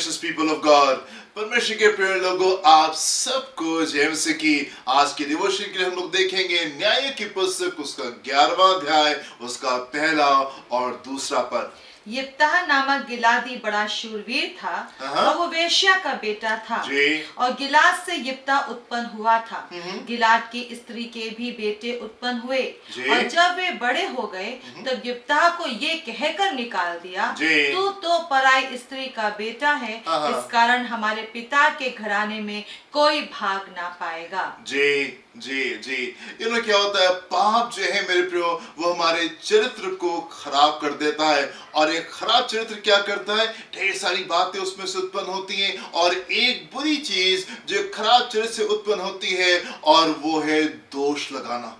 precious people of God, परमेश्वर के प्रिय लोगों, आप सबको जय मसीह की। आज के डिवोशन के लिए हम लोग देखेंगे न्याय की पुस्तक, उसका 11वां अध्याय, उसका पहला और दूसरा पद। यिप्तह नामक गिलादी बड़ा शूरवीर था और वो वेश्या का बेटा था। और गिलाद से यिप्तह उत्पन्न हुआ था। गिलाद की स्त्री के भी बेटे उत्पन्न हुए और जब वे बड़े हो गए तब यिप्तह को ये कहकर निकाल दिया, तू तो पराई स्त्री का बेटा है, इस कारण हमारे पिता के घराने में कोई भाग ना पाएगा। जी जी जी, क्या होता है, पाप जो है मेरे प्रियो, वो हमारे चरित्र को खराब कर देता है। और एक खराब चरित्र क्या करता है, ढेर सारी बातें उसमें से उत्पन्न होती हैं। और एक बुरी चीज जो खराब चरित्र से उत्पन्न होती है, और वो है दोष लगाना।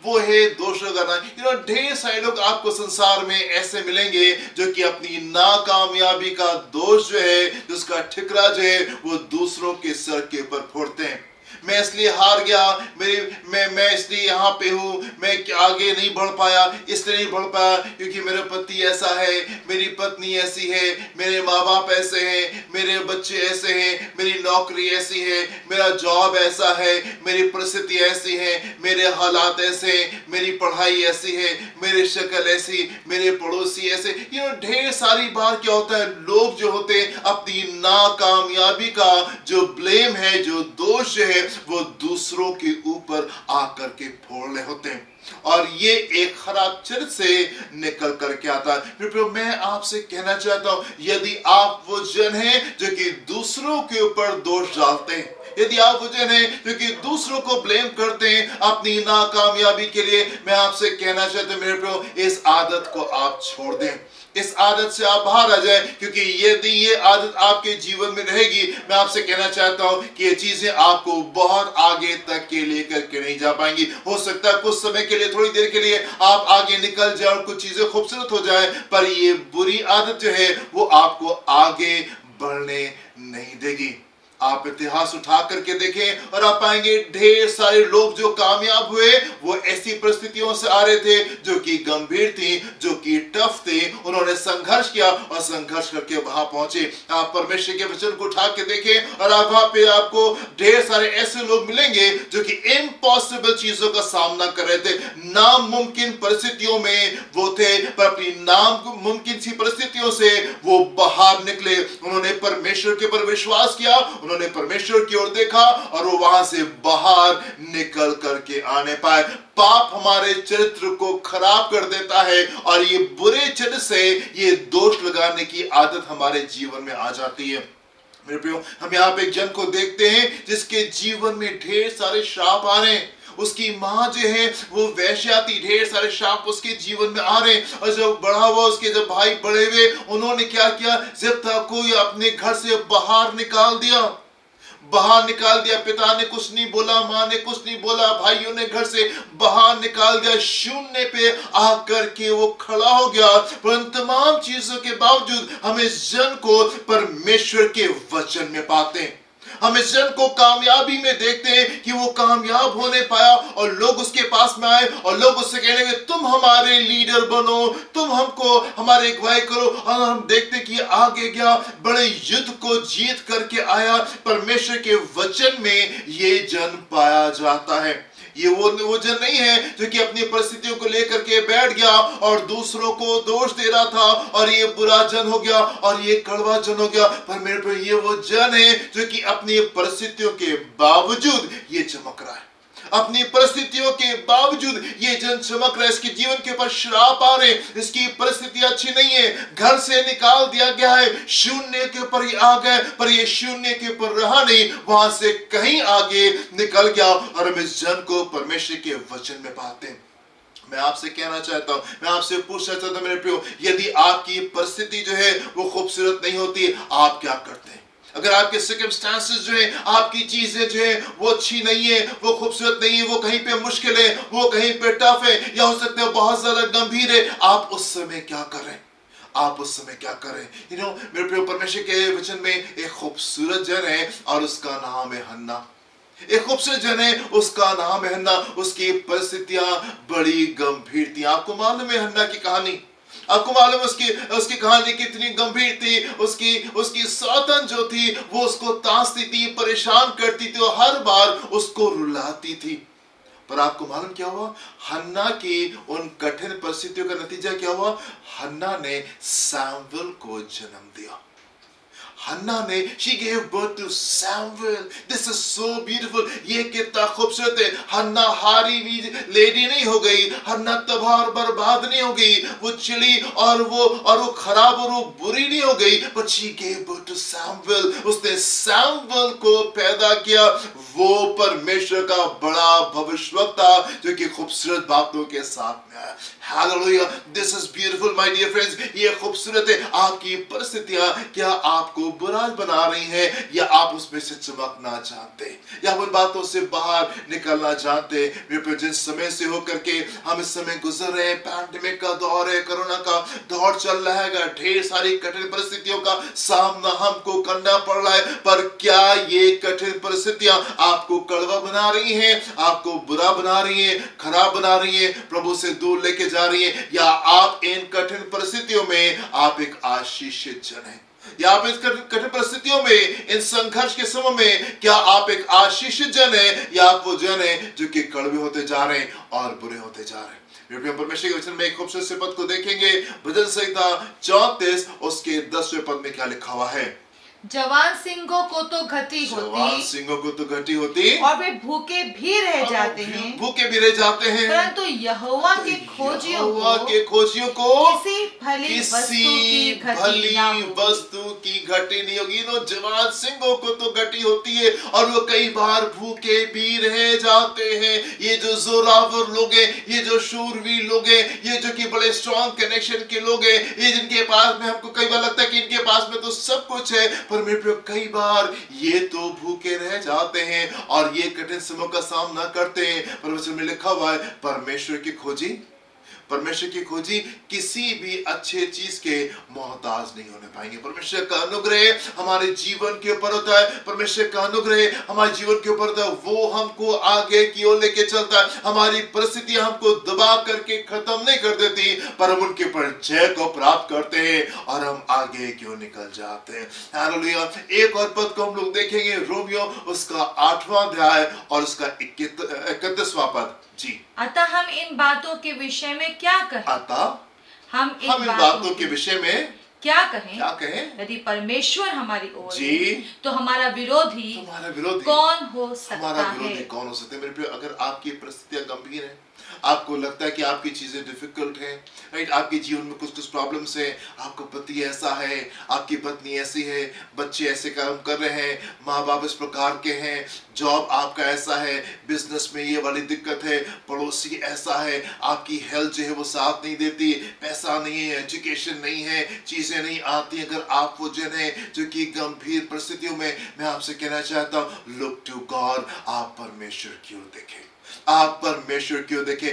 वो है दोष लगाना। ढेर सारे लोग आपको संसार में ऐसे मिलेंगे जो कि अपनी नाकामयाबी का दोष जो है, जिसका ठिकरा जो है, वो दूसरों के सर के ऊपर फोड़ते हैं। मैं इसलिए हार गया, मैं इसलिए यहाँ पे हूँ, मैं आगे नहीं बढ़ पाया, इसलिए नहीं बढ़ पाया क्योंकि मेरा पति ऐसा है, मेरी पत्नी ऐसी है, मेरे माँ बाप ऐसे हैं, मेरे बच्चे ऐसे हैं, मेरी नौकरी ऐसी है, मेरा जॉब ऐसा है, मेरी परिस्थिति ऐसी है, मेरे हालात ऐसे हैं, मेरी पढ़ाई ऐसी है, मेरी शक्ल ऐसी, मेरे पड़ोसी ऐसे। ढेर सारी बार क्या होता है, लोग जो होते हैं अपनी नाकामयाबी का जो ब्लेम है, जो दोष है, वो दूसरों के ऊपर आकर के फोड़ रहे होते हैं। और ये एक खराब चरित्र से निकल करके आता है। फिर मैं आपसे कहना चाहता हूं, यदि आप वो जन हैं जो कि दूसरों के ऊपर दोष डालते हैं, यदि आप वो जन हैं जो कि दूसरों को ब्लेम करते हैं अपनी नाकामयाबी के लिए, मैं आपसे कहना चाहता हूं मेरे प्रियो, इस आदत को आप छोड़ दें, इस आदत से आप बाहर आ जाए। क्योंकि यदि ये आदत आपके जीवन में रहेगी, मैं आपसे कहना चाहता हूं कि ये चीजें आपको बहुत आगे तक के लेकर के नहीं जा पाएंगी। हो सकता है कुछ समय के लिए, थोड़ी देर के लिए आप आगे निकल जाए और कुछ चीजें खूबसूरत हो जाए, पर ये बुरी आदत जो है वो आपको आगे बढ़ने नहीं देगी। आप इतिहास उठा करके देखें और आप पाएंगे ढेर सारे लोग जो कामयाब हुए, वो ऐसी परिस्थितियों से आ रहे थे जो कि गंभीर थी, जो कि टफ थे। उन्होंने संघर्ष किया और संघर्ष करके वहां पहुंचे। आप परमेश्वर के वचन को उठा के देखें और आप वहां पे आपको ढेर सारे ऐसे लोग मिलेंगे जो कि इम्पॉसिबल चीजों का सामना कर रहे थे, नामुमकिन परिस्थितियों में वो थे, पर अपनी नामुमकिन सी परिस्थितियों से वो बाहर निकले। उन्होंने परमेश्वर के ऊपर विश्वास किया, उन्होंने परमेश्वर की ओर देखा और वो वहां से बाहर निकल करके आने पाए। पाप हमारे चरित्र को खराब कर देता है और ये बुरे चरित्र से ये दोष लगाने की आदत हमारे जीवन में आ जाती है। मेरे प्रियो, हम यहाँ पे एक जन को देखते हैं जिसके जीवन में ढेर सारे श्राप आ रहे हैं। उसकी माँ जो है वो वैश्या थी, ढेर सारे श्राप उसके जीवन में आ रहे हैं। और जब बड़ा हुआ, उसके जब भाई बड़े हुए, उन्होंने क्या किया, यिप्तह को अपने घर से बाहर निकाल दिया, बाहर निकाल दिया। पिता ने कुछ नहीं बोला, माँ ने कुछ नहीं बोला, भाइयों ने घर से बाहर निकाल दिया। शून्य पे आकर के वो खड़ा हो गया। पर इन तमाम चीजों के बावजूद हम इस जन को परमेश्वर के वचन में पाते हैं, हम इस जन को कामयाबी में देखते हैं कि वो कामयाब होने पाया और लोग उसके पास में आए और लोग उससे कहने लगे, तुम हमारे लीडर बनो, तुम हमको हमारे अगुवाई करो। और हम देखते कि आगे गया, बड़े युद्ध को जीत करके आया। परमेश्वर के वचन में ये जन पाया जाता है। ये वो जन नहीं है जो कि अपनी परिस्थितियों को लेकर के बैठ गया और दूसरों को दोष दे रहा था और ये बुरा जन हो गया और ये कड़वा जन हो गया। पर मेरे पे ये वो जन है जो कि अपनी परिस्थितियों के बावजूद ये चमक रहा है, अपनी परिस्थितियों के बावजूद ये जन चमक रहा है। इसके जीवन के ऊपर श्राप आ रहे, इसकी परिस्थिति अच्छी नहीं है, घर से निकाल दिया गया है, शून्य के ऊपर ही आ गए, पर ये शून्य के ऊपर रहा नहीं, वहां से कहीं आगे निकल गया। और हम इस जन को परमेश्वर के वचन में पाते हैं। मैं आपसे कहना चाहता हूं, मैं आपसे पूछना चाहता हूं मेरे प्रियो, यदि आपकी परिस्थिति जो है वो खूबसूरत नहीं होती, आप क्या करते हैं? अगर आपके सर्कमस्टांसेस जो है, आपकी चीजें जो है वो अच्छी नहीं है, वो खूबसूरत नहीं है, वो कहीं पे मुश्किल है, वो कहीं पे टफ है, या हो सकता है बहुत ज्यादा गंभीर है, आप उस समय क्या करें? आप उस समय क्या करें? मेरे प्रिय, परमेश्वर के वचन में एक खूबसूरत जन है और उसका नाम है हन्ना। एक खूबसूरत जन है, उसका नाम है हन्ना। उसकी परिस्थितियां बड़ी गंभीर थी। आपको मालूम है हन्ना की कहानी? आपको मालूम है उसकी उसकी कहानी कितनी गंभीर थी। उसकी उसकी सौतन जो थी वो उसको तासती थी, परेशान करती थी और हर बार उसको रुलाती थी। पर आपको मालूम क्या हुआ? हन्ना की उन कठिन परिस्थितियों का नतीजा क्या हुआ? हन्ना ने सैमुएल को जन्म दिया। हन्ना ने she gave birth to Samuel. This is so beautiful. ये कितना खूबसूरत है। हन्ना हारी हुई लेडी नहीं हो गई, हन्ना तबाह और बर्बाद नहीं हो गई, वो चिड़ी और वो खराब और वो बुरी नहीं हो गई, but she gave birth to Samuel. उसने सैमुएल को पैदा किया। वो परमेश्वर का बड़ा भविष्यवक्ता जो कि खूबसूरत बातों के साथ में आया। Hallelujah. This is beautiful, my dear friends. ये खूबसूरत है। आपकी परिस्थितियां क्या आपको बुरा बना रही हैं या आप उसमें से चमकना चाहते हैं या उन बातों से बाहर निकलना चाहते हैं? मेरे जिस समय से होकर के हम इस समय गुजर रहे हैं, पैंडेमिक का दौर है, कोरोना का दौर चल रहा है, ढेर सारी कठिन परिस्थितियों का सामना हमको करना पड़ रहा है। पर क्या ये कठिन परिस्थितियां आपको कड़वा बना रही हैं, आपको बुरा बना रही हैं, खराब बना रही हैं, प्रभु से दूर लेके जा रही हैं, या आप इन कठिन परिस्थितियों में आप एक आशीषित जन हैं? या आप इस कठिन परिस्थितियों में, इन संघर्ष के समय में, क्या आप एक आशीषित जन है या आप वो जन है जो कि कड़वे होते जा रहे हैं और बुरे होते जा रहे हैं? परमेश्वर के वचन में एक खूबसूरत से पद को देखेंगे, भजन संहिता 34 उसके 10वें पद में क्या लिखा हुआ है? जवान सिंहों को तो घटी होती, जवान सिंहों को तो घटी होती और वे भूखे भी रह जाते हैं, भूखे भी रह जाते हैं, परंतु यहोवा के खोजियों को किसी भली वस्तु की घटी नहीं होगी। जवान सिंहों को तो घटी होती है और वो कई बार भूखे भी रह जाते हैं। ये जो जोरावर लोग हैं, ये जो शूरवीर लोग हैं, ये जो कि बड़े स्ट्रॉन्ग कनेक्शन के लोग हैं, ये जिनके पास में हमको कई बार लगता है कि इनके पास में तो सब कुछ है, पर मेरे प्रिय कई बार ये तो भूखे रह जाते हैं और ये कठिन समय का सामना करते हैं। परमेश्वर में लिखा हुआ है, परमेश्वर की खोजी किसी भी अच्छे चीज के मोहताज नहीं होने पाएंगे। परमेश्वर का अनुग्रह हमारे जीवन के ऊपर होता है, परमेश्वर का अनुग्रह हमारे जीवन के ऊपर होता है। वो हमको आगे की ओर लेके चलता है। हमारी परिस्थितियां हमको दबा करके खत्म नहीं कर देती, पर हम उनके ऊपर जय को प्राप्त करते हैं और हम आगे की ओर निकल जाते हैं। हालेलुया। एक और पद को हम लोग देखेंगे, रोमियो उसका 8वां अध्याय और उसका 31वां पद। जी, अतः हम इन बातों के विषय में क्या कहें? अतः हम इन बातों के विषय में क्या कहें? यदि परमेश्वर हमारी ओर जी है, तो हमारा विरोधी कौन हो सकता है? हमारा विरोधी कौन हो सकता है? मेरे प्रिय, अगर आपकी परिस्थितियां गंभीर हैं, आपको लगता है कि आपकी चीजें डिफिकल्ट हैं, राइट, आपके जीवन में कुछ प्रॉब्लम्स हैं, आपका पति ऐसा है, आपकी पत्नी ऐसी है, बच्चे ऐसे काम कर रहे हैं, माँ बाप इस प्रकार के हैं, जॉब आपका ऐसा है, बिजनेस में ये वाली दिक्कत है, पड़ोसी ऐसा है, आपकी हेल्थ जो है वो साथ नहीं देती, पैसा नहीं है, एजुकेशन नहीं है, चीजें नहीं आती। अगर आप वो जन है जो कि गंभीर परिस्थितियों में, मैं आपसे कहना चाहता हूँ, लुक टू गॉड। आप परमेश्वर की ओर देखें, आप परमेश्वर की ओर देखें।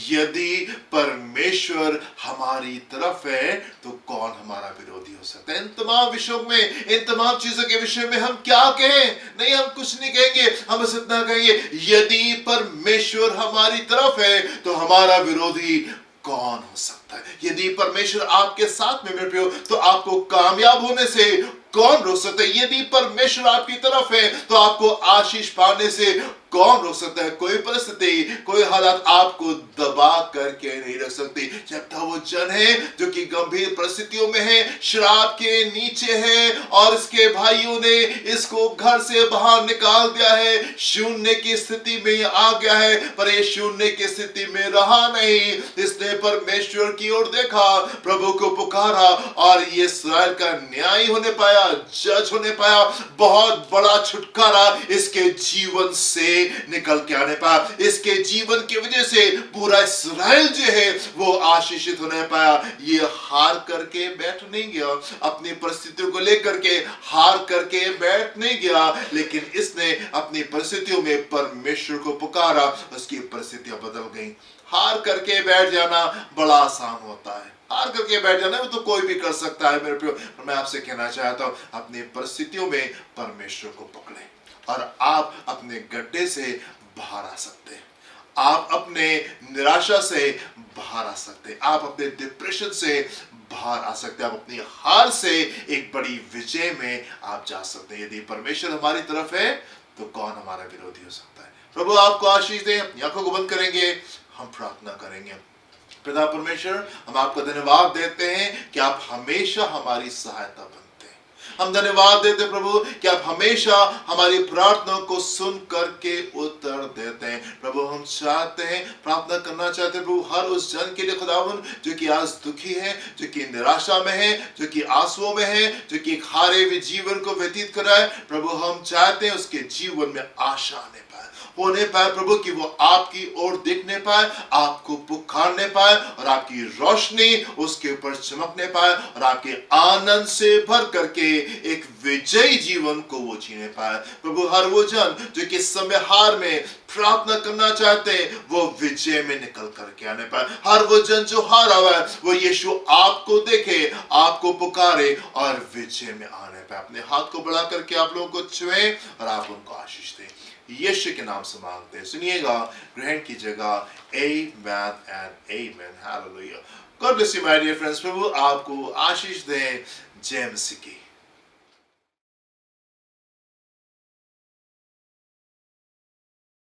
यदि परमेश्वर हमारी तरफ है तो कौन हमारा विरोधी हो सकता है? इन तमाम विषयों में, इन तमाम चीजों के विषय में हम क्या कहें? नहीं, हम कुछ नहीं कहेंगे, हम बस इतना कहेंगे, यदि परमेश्वर हमारी तरफ है तो हमारा विरोधी कौन हो सकता है? यदि परमेश्वर आपके साथ में, मेरे प्रियो, तो आपको कामयाब होने से कौन रोक सकता है? यदि परमेश्वर आपकी तरफ है तो आपको आशीष पाने से कौन रोक सकता है? कोई परिस्थिति, कोई हालात आपको दबा करके नहीं रख सकती। जब तक वो जन है जो कि गंभीर परिस्थितियों में है, शराब के नीचे है और इसके भाइयों ने इसको घर से बाहर निकाल दिया है, शून्य की स्थिति में आ गया है, पर ये शून्य की स्थिति में रहा नहीं। इसने परमेश्वर की ओर देखा, प्रभु को पुकारा और ये इस्राएल का न्याय होने पाया, जज होने पाया। बहुत बड़ा छुटकारा इसके जीवन से निकल के आने पाया। इसके जीवन की वजह से पूरा इस्राएल जो है वो आशीषित होने पाया। ये हार करके बैठ नहीं गया, अपनी परिस्थितियों को लेकर के हार करके बैठ नहीं गया, लेकिन इसने अपनी परिस्थितियों में परमेश्वर को पुकारा, उसकी परिस्थितियां बदल गई। हार करके बैठ जाना बड़ा आसान होता है, हार करके बैठ जाना वो तो कोई भी कर सकता है मेरे प्रियो। मैं आपसे कहना चाहता हूं, अपनी परिस्थितियों में परमेश्वर को पकड़े और आप अपने गड्ढे से बाहर आ सकते हैं। आप अपने निराशा से बाहर आ सकते हैं, आप अपने डिप्रेशन से बाहर आ सकते हैं, आप अपनी हार से एक बड़ी विजय में आप जा सकते हैं। यदि परमेश्वर हमारी तरफ है तो कौन हमारा विरोधी हो सकता है। प्रभु आपको आशीष दे। आंखों को बंद करेंगे, हम प्रार्थना करेंगे। पिता परमेश्वर, हम आपका धन्यवाद देते हैं कि आप हमेशा हमारी सहायता बनते हैं। हम धन्यवाद देते हैं प्रभु कि आप हमेशा हमारी प्रार्थनाओं को सुन करके उत्तर देते हैं। प्रभु हम चाहते हैं, प्रार्थना करना चाहते हैं प्रभु हर उस जन के लिए खुदावन जो कि आज दुखी है, जो कि निराशा में है, जो कि आंसुओं में है, जो कि एक हारे हुए जीवन को व्यतीत कर रहा है। प्रभु हम चाहते हैं उसके जीवन में आशा आने पाए, होने पाए प्रभु, कि वो आपकी ओर देखने पाए, आपको पुकारने पाए और आपकी रोशनी उसके ऊपर चमकने पाए और आपके आनंद से भर करके एक विजयी जीवन को वो जीने पाए। प्रभु हर वो जन जो कि इस समय हार में प्रार्थना करना चाहते हैं वो विजय में निकल करके आने पाए। हर वो जन जो हारा हुआ है वो यीशु आपको देखे, आपको पुकारे और विजय में आने पाए। अपने हाथ को बढ़ा करके आप लोगों को छुए और आप उनको आशीष दें। यीशु के नाम से मांगते हैं, सुनिएगा, ग्रहण कीजिएगा। Amen and amen. Hallelujah. God bless you, my dear friends. प्रभु आपको आशीष दें। जय मसीह की।